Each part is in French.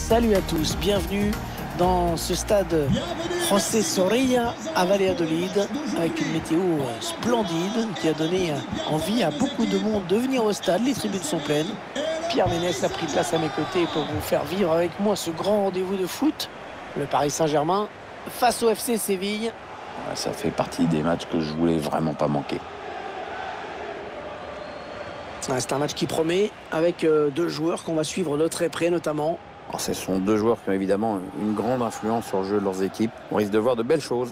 Salut à tous, bienvenue dans ce stade José Zorrilla à Valladolid avec une météo splendide qui a donné envie à beaucoup de monde de venir au stade. Les tribunes sont pleines. Pierre Ménès a pris place à mes côtés pour vous faire vivre avec moi ce grand rendez-vous de foot. Le Paris Saint-Germain face au FC Séville. Ça fait partie des matchs que je voulais vraiment pas manquer. C'est un match qui promet avec deux joueurs qu'on va suivre de très près notamment. Alors, ce sont deux joueurs qui ont évidemment une grande influence sur le jeu de leurs équipes. On risque de voir de belles choses.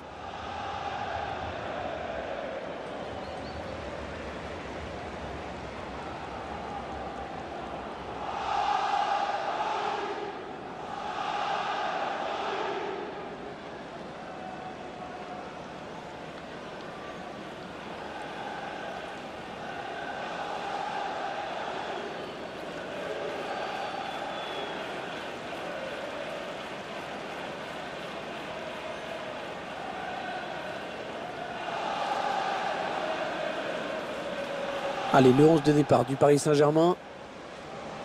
Allez, le 11 de départ du Paris Saint-Germain.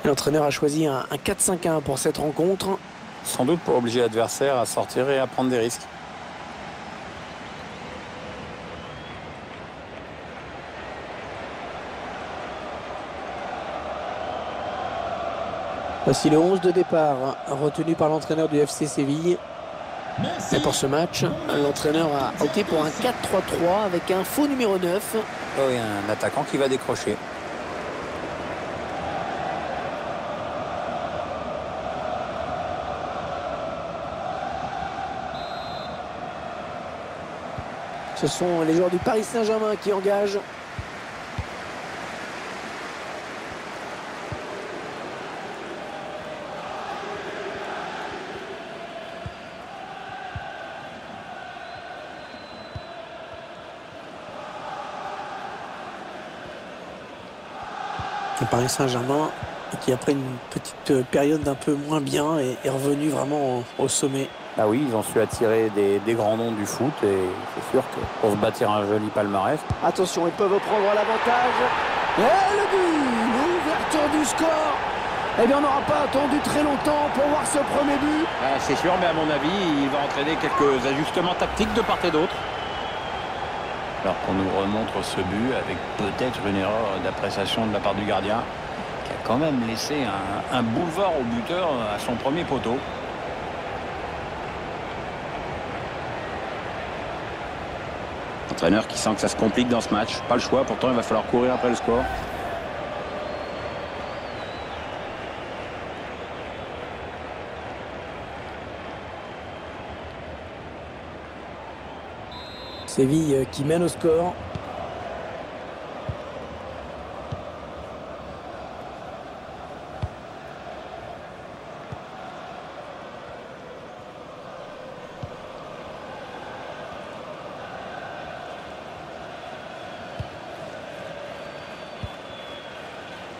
L'entraîneur a choisi un 4-5-1 pour cette rencontre. Sans doute pour obliger l'adversaire à sortir et à prendre des risques. Voici le 11 de départ retenu par l'entraîneur du FC Séville. Et pour ce match, l'entraîneur a opté pour un 4-3-3 avec un faux numéro 9. Oh, il y a un attaquant qui va décrocher. Ce sont les joueurs du Paris Saint-Germain qui engagent. Le Paris Saint-Germain qui après une petite période d'un peu moins bien est revenu vraiment au sommet. Ah oui, ils ont su attirer des grands noms du foot et c'est sûr que pour se bâtir un joli palmarès. Attention, ils peuvent prendre l'avantage. Et le but, l'ouverture du score. Eh bien, on n'aura pas attendu très longtemps pour voir ce premier but. C'est sûr, mais à mon avis, il va entraîner quelques ajustements tactiques de part et d'autre. Alors qu'on nous remontre ce but avec peut-être une erreur d'appréciation de la part du gardien qui a quand même laissé un boulevard au buteur à son premier poteau. Entraîneur qui sent que ça se complique dans ce match. Pas le choix, pourtant il va falloir courir après le score. Séville qui mène au score.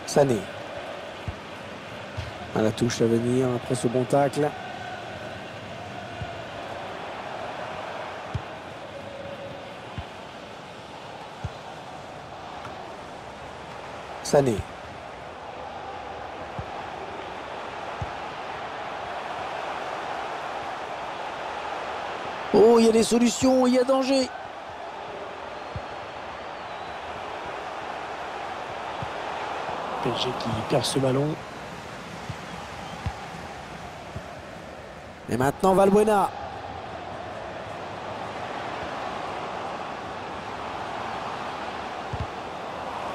Sané. À la touche à venir après ce bon tacle. Sané. Oh, il y a des solutions, il y a danger. PSG qui perd ce ballon. Et maintenant Valbuena.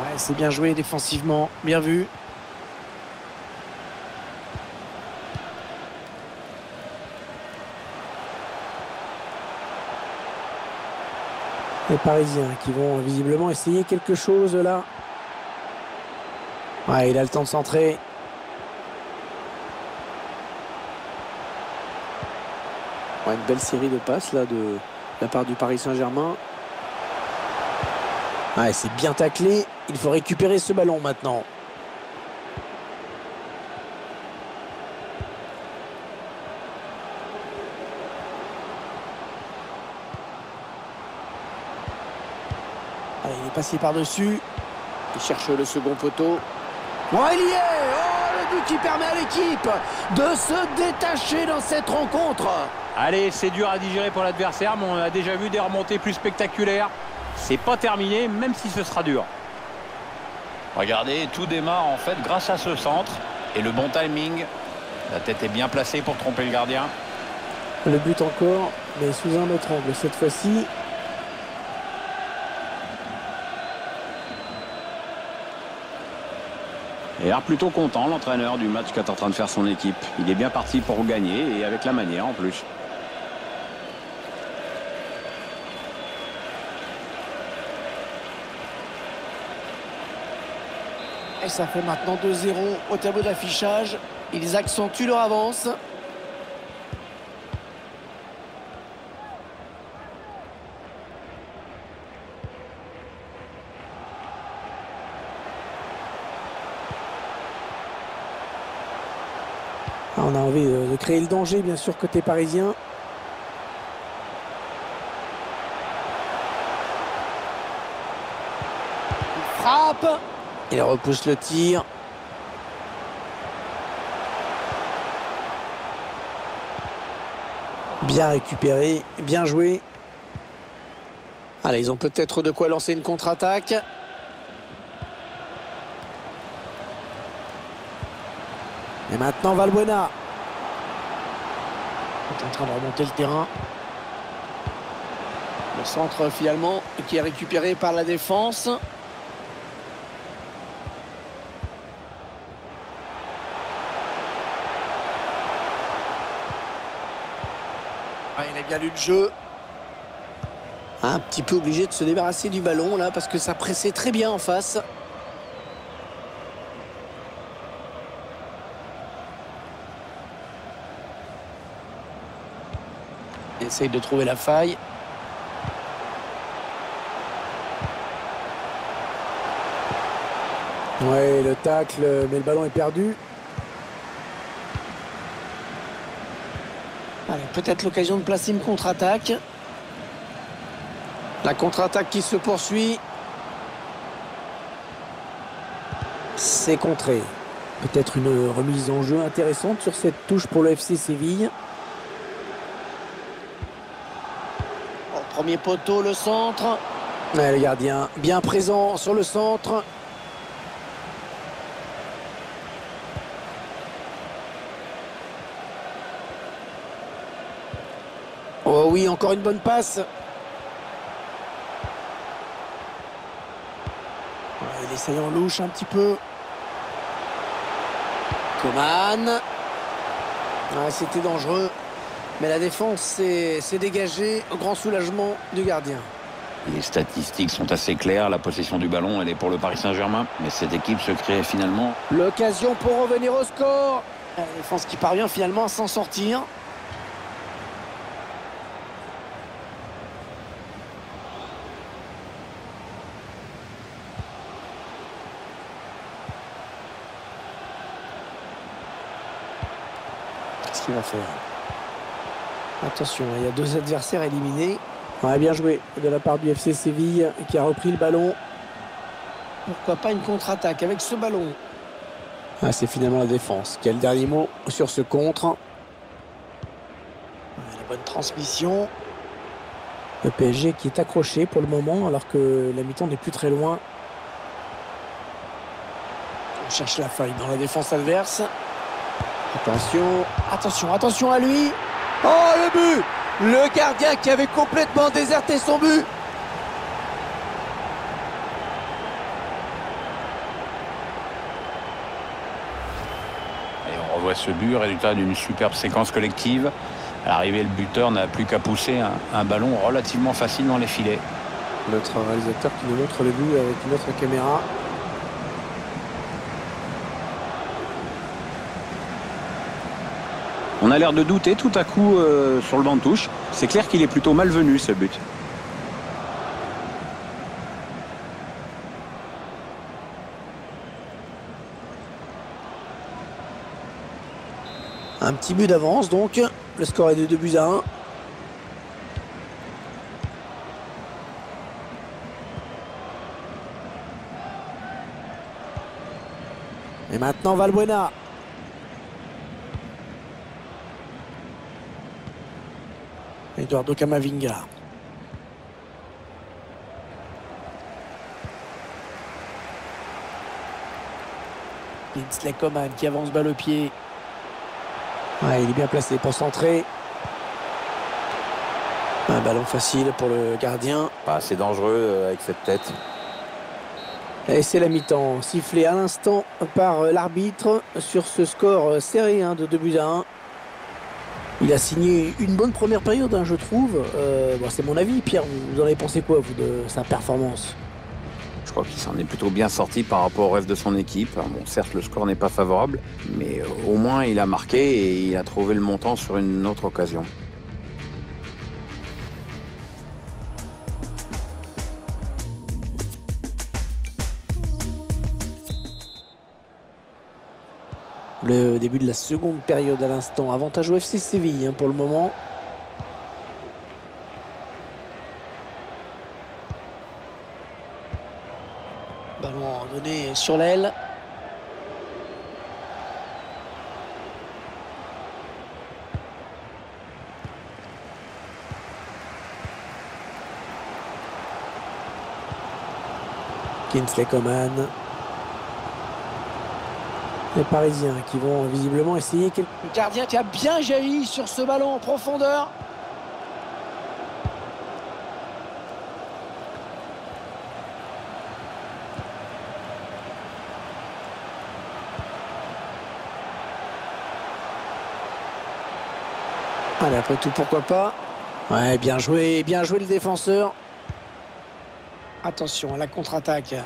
Ouais, c'est bien joué défensivement, bien vu. Les Parisiens qui vont visiblement essayer quelque chose là. Ouais, il a le temps de centrer. Ouais, une belle série de passes là de la part du Paris Saint-Germain. Ouais, c'est bien taclé. Il faut récupérer ce ballon maintenant. Allez, il est passé par-dessus. Il cherche le second poteau. Oh, il y est! Oh, le le but qui permet à l'équipe de se détacher dans cette rencontre. Allez, c'est dur à digérer pour l'adversaire, mais on a déjà vu des remontées plus spectaculaires. C'est pas terminé, même si ce sera dur. Regardez, tout démarre en fait grâce à ce centre et le bon timing. La tête est bien placée pour tromper le gardien. Le but encore, mais sous un autre angle cette fois-ci. Et l'air plutôt content, l'entraîneur, du match qu'est en train de faire son équipe. Il est bien parti pour gagner et avec la manière en plus. Et ça fait maintenant 2-0 au tableau d'affichage. Ils accentuent leur avance. On a envie de créer le danger, bien sûr, côté parisien. Il frappe. Il repousse le tir. Bien récupéré, bien joué. Allez, ils ont peut-être de quoi lancer une contre-attaque. Et maintenant Valbuena. Il est en train de remonter le terrain. Le centre finalement qui est récupéré par la défense. Il a bien lu le jeu. Un petit peu obligé de se débarrasser du ballon là parce que ça pressait très bien en face. Il essaye de trouver la faille. Ouais, le tacle, mais le ballon est perdu. Allez, peut-être l'occasion de placer une contre-attaque. La contre-attaque qui se poursuit. C'est contré. Peut-être une remise en jeu intéressante sur cette touche pour le FC Séville. Au premier poteau, le centre. Ouais, le gardien bien présent sur le centre. Oh oui, encore une bonne passe. Il essaye en louche un petit peu. Coman. Ouais, c'était dangereux. Mais la défense s'est dégagée au grand soulagement du gardien. Les statistiques sont assez claires. La possession du ballon, elle est pour le Paris Saint-Germain. Mais cette équipe se crée finalement. L'occasion pour revenir au score. La défense qui parvient finalement à s'en sortir. Qu'est-ce qu'il va faire? Attention, il y a deux adversaires éliminés. Ouais, bien joué de la part du FC Séville qui a repris le ballon. Pourquoi pas une contre-attaque avec ce ballon? Ah, c'est finalement la défense. Quel dernier mot sur ce contre? Ouais, la bonne transmission. Le PSG qui est accroché pour le moment alors que la mi-temps n'est plus très loin. On cherche la faille dans la défense adverse. Attention, attention, attention à lui. Oh, le but! Le gardien qui avait complètement déserté son but. Et on revoit ce but, résultat d'une superbe séquence collective. À l'arrivée, le buteur n'a plus qu'à pousser un ballon relativement facile dans les filets. Notre réalisateur qui nous montre le but avec une autre caméra. On a l'air de douter tout à coup sur le banc de touche. C'est clair qu'il est plutôt malvenu ce but. Un petit but d'avance donc. Le score est de 2-1. Et maintenant Valbuena. Eduardo Camavinga. Kingsley Coman qui avance balle au pied. Ouais, il est bien placé pour centrer. Un ballon facile pour le gardien. Pas assez dangereux avec cette tête. Et c'est la mi-temps, sifflé à l'instant par l'arbitre sur ce score serré de 2-1. Il a signé une bonne première période, je trouve. Bon, c'est mon avis. Pierre, vous en avez pensé quoi, vous, de sa performance? Je crois qu'il s'en est plutôt bien sorti par rapport au reste de son équipe. Bon, certes, le score n'est pas favorable, mais au moins il a marqué et il a trouvé le montant sur une autre occasion. Le début de la seconde période à l'instant. Avantage au FC Séville pour le moment. Ballon donné sur l'aile. Kingsley Coman. Les Parisiens qui vont visiblement essayer quelque... Le gardien qui a bien jailli sur ce ballon en profondeur. Allez, après tout, pourquoi pas. Ouais, bien joué le défenseur. Attention à la contre-attaque.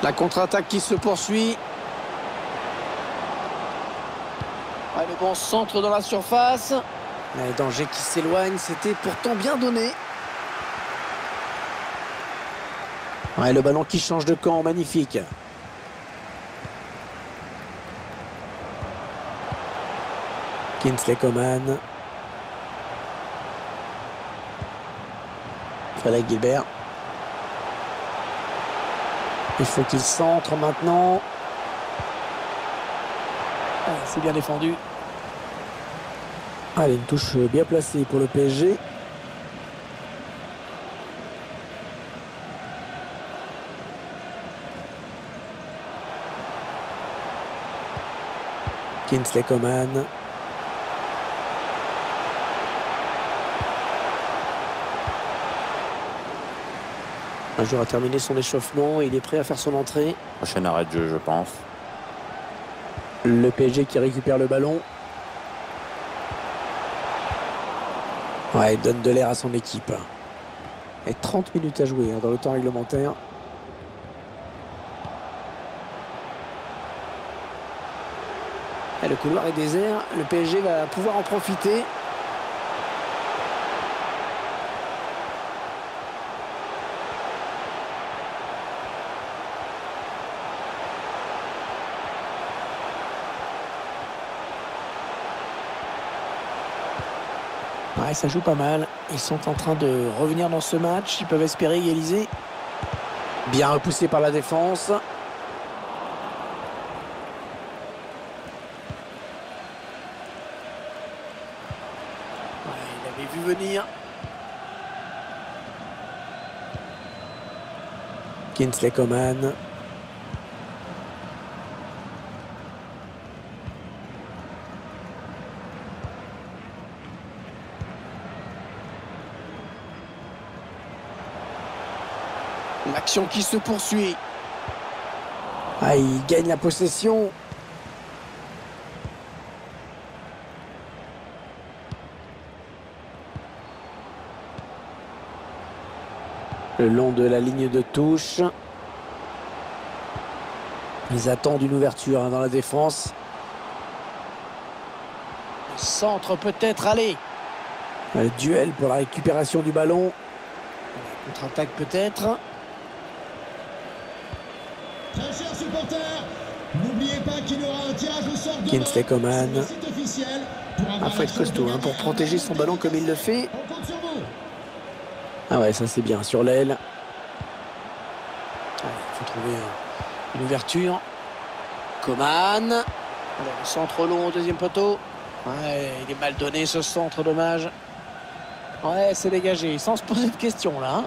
La contre-attaque qui se poursuit. Ouais, le bon centre dans la surface. Les dangers qui s'éloignent, c'était pourtant bien donné. Ouais, le ballon qui change de camp, magnifique. Kingsley Coman. Frédéric Guilbert. Il faut qu'il centre maintenant. C'est bien défendu. Allez, une touche bien placée pour le PSG. Kingsley Coman. Un joueur a terminé son échauffement et il est prêt à faire son entrée. Prochain arrêt de jeu, je pense. Le PSG qui récupère le ballon. Ouais, il donne de l'air à son équipe. Et 30 minutes à jouer dans le temps réglementaire. Et le couloir est désert. Le PSG va pouvoir en profiter. Ouais, ça joue pas mal. Ils sont en train de revenir dans ce match. Ils peuvent espérer égaliser. Bien repoussé par la défense. Ouais, il avait vu venir. Kingsley Coman. L'action qui se poursuit. Ah, il gagne la possession. Le long de la ligne de touche. Ils attendent une ouverture dans la défense. Le centre peut-être, allez. Le duel pour la récupération du ballon. Contre-attaque peut-être. Très chers supporters, n'oubliez pas qu'il y aura un tirage au sort demain. Kingsley Coman. Sur le site officiel pour avoir Faut être costaud pour protéger son ballon comme il le fait. On compte sur vous. Ah ouais, ça c'est bien, sur l'aile. Il faut trouver une ouverture. Coman. Alors, le centre long au deuxième poteau. Ouais, il est mal donné ce centre, dommage. Ouais, c'est dégagé, sans se poser de questions là. Hein.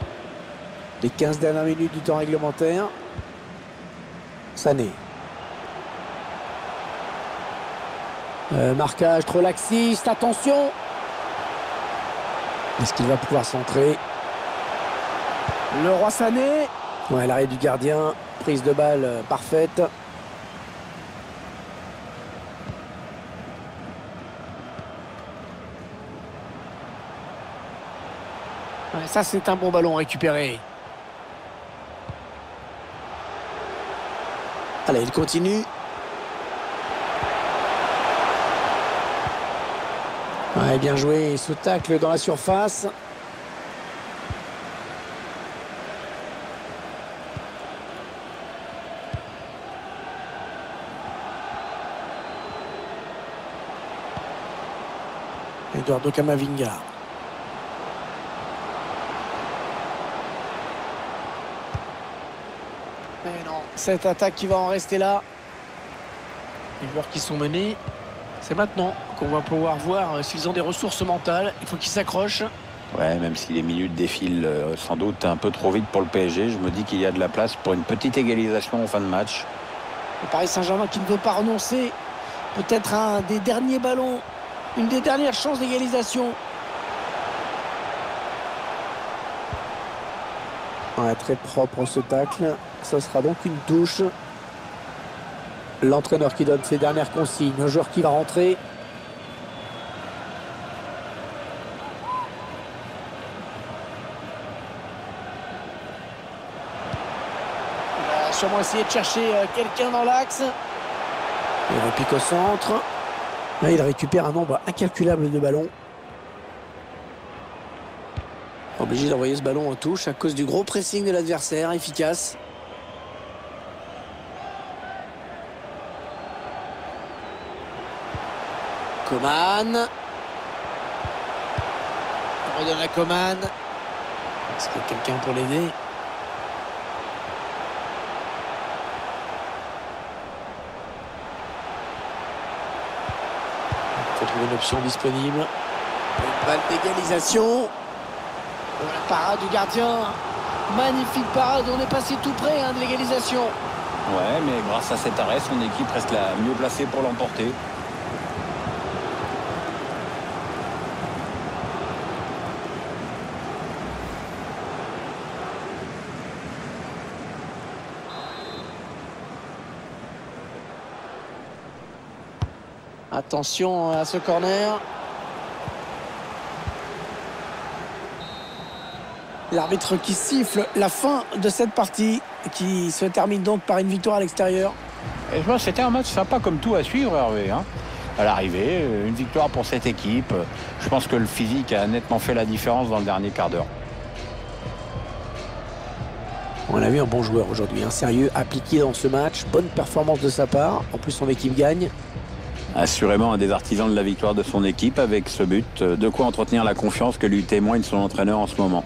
Les 15 dernières minutes du temps réglementaire. Sané. Marquage trop laxiste, attention. Est-ce qu'il va pouvoir centrer? Le roi Sané. Ouais, l'arrêt du gardien, prise de balle parfaite. Ouais, ça c'est un bon ballon récupéré. Allez, il continue. Ouais, bien joué, ce tacle dans la surface. Eduardo Camavinga. Mais non, cette attaque qui va en rester là. Les joueurs qui sont menés, c'est maintenant qu'on va pouvoir voir s'ils ont des ressources mentales. Il faut qu'ils s'accrochent. Ouais, même si les minutes défilent sans doute un peu trop vite pour le PSG, je me dis qu'il y a de la place pour une petite égalisation en fin de match. Le Paris Saint-Germain qui ne veut pas renoncer. Peut-être un des derniers ballons. Une des dernières chances d'égalisation. Ouais, très propre ce tacle. Ce sera donc une touche. L'entraîneur qui donne ses dernières consignes. Le joueur qui va rentrer. Il va sûrement essayer de chercher quelqu'un dans l'axe. Il repique au centre. Là, il récupère un nombre incalculable de ballons. Obligé d'envoyer ce ballon en touche à cause du gros pressing de l'adversaire, efficace. Coman. On redonne à Coman. Est-ce qu'il y a quelqu'un pour l'aider? Il faut trouver une option disponible. Une balle d'égalisation. La parade du gardien. Magnifique parade. On est passé tout près de l'égalisation. Ouais, mais grâce à cet arrêt, son équipe reste la mieux placée pour l'emporter. Attention à ce corner. L'arbitre qui siffle la fin de cette partie qui se termine donc par une victoire à l'extérieur. Et je vois, c'était un match sympa comme tout à suivre, Hervé. Hein. À l'arrivée, une victoire pour cette équipe. Je pense que le physique a nettement fait la différence dans le dernier quart d'heure. On a vu un bon joueur aujourd'hui, un sérieux appliqué dans ce match. Bonne performance de sa part. En plus, son équipe gagne. Assurément un des artisans de la victoire de son équipe avec ce but. De quoi entretenir la confiance que lui témoigne son entraîneur en ce moment.